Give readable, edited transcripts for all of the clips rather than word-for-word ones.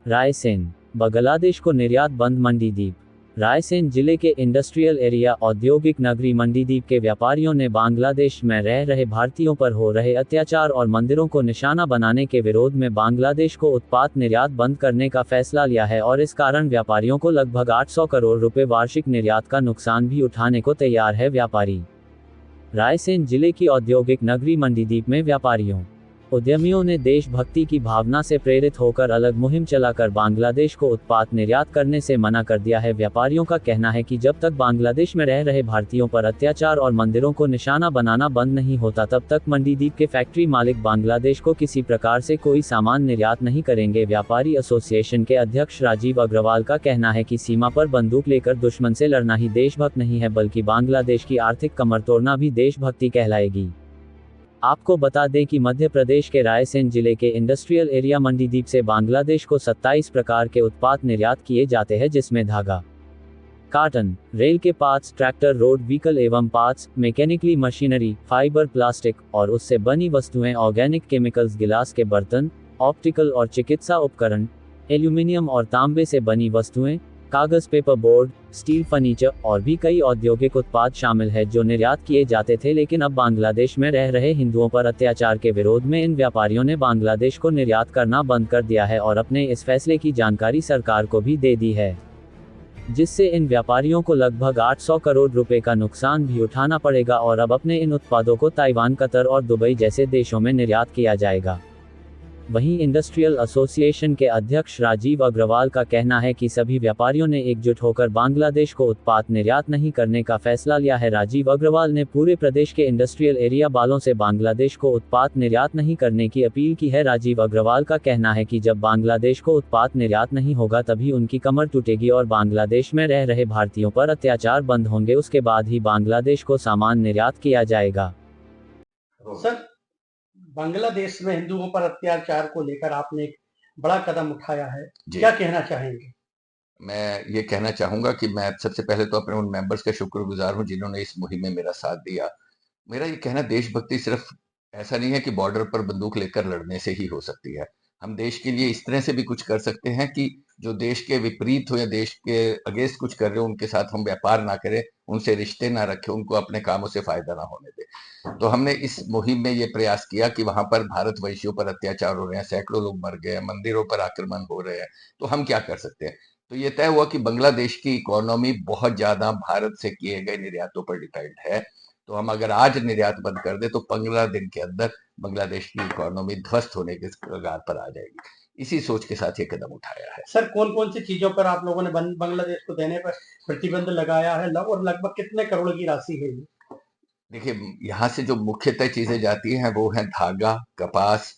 रायसेन, बांग्लादेश को निर्यात बंद मंडीदीप। रायसेन जिले के इंडस्ट्रियल एरिया औद्योगिक नगरी मंडीदीप के व्यापारियों ने बांग्लादेश में रह रहे भारतीयों पर हो रहे अत्याचार और मंदिरों को निशाना बनाने के विरोध में बांग्लादेश को उत्पाद निर्यात बंद करने का फैसला लिया है और इस कारण व्यापारियों को लगभग 800 करोड़ रुपए वार्षिक निर्यात का नुकसान भी उठाने को तैयार है व्यापारी। रायसेन जिले की औद्योगिक नगरी मंडीदीप में व्यापारियों उद्यमियों ने देशभक्ति की भावना से प्रेरित होकर अलग मुहिम चलाकर बांग्लादेश को उत्पाद निर्यात करने से मना कर दिया है। व्यापारियों का कहना है कि जब तक बांग्लादेश में रह रहे भारतीयों पर अत्याचार और मंदिरों को निशाना बनाना बंद नहीं होता तब तक मंडीदीप के फैक्ट्री मालिक बांग्लादेश को किसी प्रकार से कोई सामान निर्यात नहीं करेंगे। व्यापारी एसोसिएशन के अध्यक्ष राजीव अग्रवाल का कहना है कि सीमा पर बंदूक लेकर दुश्मन से लड़ना ही देशभक्त नहीं है, बल्कि बांग्लादेश की आर्थिक कमर तोड़ना भी देशभक्ति कहलाएगी। आपको बता दें कि मध्य प्रदेश के रायसेन जिले के इंडस्ट्रियल एरिया मंडीदीप से बांग्लादेश को 27 प्रकार के उत्पाद निर्यात किए जाते हैं, जिसमें धागा, काटन, रेल के पार्ट्स, ट्रैक्टर, रोड व्हीकल एवं parts, mechanically machinery, fibre, plastic और उससे बनी वस्तुएं, ऑर्गेनिक केमिकल्स, गिलास के बर्तन, ऑप्टिकल और चिकित्सा उपकरण, एल्यूमिनियम और तांबे से बनी वस्तुएं, कागज, पेपर बोर्ड, स्टील, फर्नीचर और भी कई औद्योगिक उत्पाद शामिल है जो निर्यात किए जाते थे। लेकिन अब बांग्लादेश में रह रहे हिंदुओं पर अत्याचार के विरोध में इन व्यापारियों ने बांग्लादेश को निर्यात करना बंद कर दिया है और अपने इस फैसले की जानकारी सरकार को भी दे दी है, जिससे इन व्यापारियों को लगभग 800 करोड़ रुपए का नुकसान भी उठाना पड़ेगा और अब अपने इन उत्पादों को ताइवान, कतर और दुबई जैसे देशों में निर्यात किया जाएगा। वहीं इंडस्ट्रियल एसोसिएशन के अध्यक्ष राजीव अग्रवाल का कहना है कि सभी व्यापारियों ने एकजुट होकर बांग्लादेश को उत्पाद निर्यात नहीं करने का फैसला लिया है। राजीव अग्रवाल ने पूरे प्रदेश के इंडस्ट्रियल एरिया वालों से बांग्लादेश को उत्पाद निर्यात नहीं करने की अपील की है। राजीव अग्रवाल का कहना है कि जब बांग्लादेश को उत्पाद निर्यात नहीं होगा तभी उनकी कमर टूटेगी और बांग्लादेश में रह रहे भारतीयों पर अत्याचार बंद होंगे, उसके बाद ही बांग्लादेश को सामान निर्यात किया जाएगा। सर, बांग्लादेश में हिंदुओं पर अत्याचार को लेकर आपने एक बड़ा कदम उठाया है, क्या कहना चाहेंगे? मैं ये कहना चाहूंगा कि मैं सबसे पहले तो अपने उन मेंबर्स का शुक्रगुजार हूं जिन्होंने इस मुहिम में मेरा साथ दिया। मेरा ये कहना, देशभक्ति सिर्फ ऐसा नहीं है कि बॉर्डर पर बंदूक लेकर लड़ने से ही हो सकती है। हम देश के लिए इस तरह से भी कुछ कर सकते हैं कि जो देश के विपरीत हो या देश के अगेंस्ट कुछ कर रहे हो उनके साथ हम व्यापार ना करें, उनसे रिश्ते ना रखें, उनको अपने कामों से फायदा ना होने दें। तो हमने इस मुहिम में ये प्रयास किया कि वहां पर भारतवंशियों पर अत्याचार हो रहे हैं, सैकड़ों लोग मर गए हैं, मंदिरों पर आक्रमण हो रहे हैं, तो हम क्या कर सकते हैं। तो ये तय हुआ कि बांग्लादेश की इकोनॉमी बहुत ज्यादा भारत से किए गए निर्यातों पर डिपेंड है, तो हम अगर आज निर्यात बंद कर दे तो 15 दिन के अंदर बांग्लादेश की इकोनॉमी ध्वस्त होने के कगार पर आ जाएगी। इसी सोच के साथ ये कदम उठाया है। सर, कौन कौन सी चीजों पर आप लोगों ने बांग्लादेश को देने पर प्रतिबंध लगाया है और लगभग कितने करोड़ की राशि है ये? देखिए, यहाँ से जो मुख्यतः चीजें जाती हैं वो है धागा, कपास,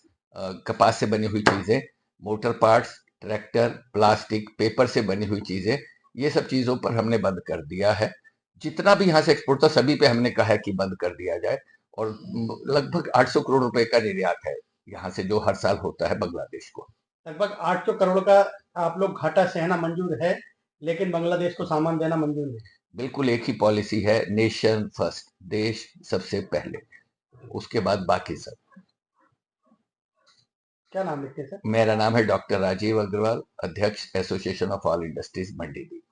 कपास से बनी हुई चीजें, motor parts, tractor, plastic, paper से बनी हुई चीजें, ये सब चीजों पर हमने बंद कर दिया है। जितना भी यहाँ से एक्सपोर्ट था सभी पे हमने कहा है कि बंद कर दिया जाए और लगभग 800 करोड़ रुपए का निर्यात है यहाँ से जो हर साल होता है बांग्लादेश को। लगभग 800 करोड़ का आप लोग घाटा सहना मंजूर है, लेकिन बांग्लादेश को सामान देना मंजूर नहीं। बिल्कुल एक ही पॉलिसी है, नेशन फर्स्ट, देश सबसे पहले, उसके बाद बाकी सब। क्या नाम लिखते हैं सर? मेरा नाम है डॉक्टर राजीव अग्रवाल, अध्यक्ष association of all industries Mandideep.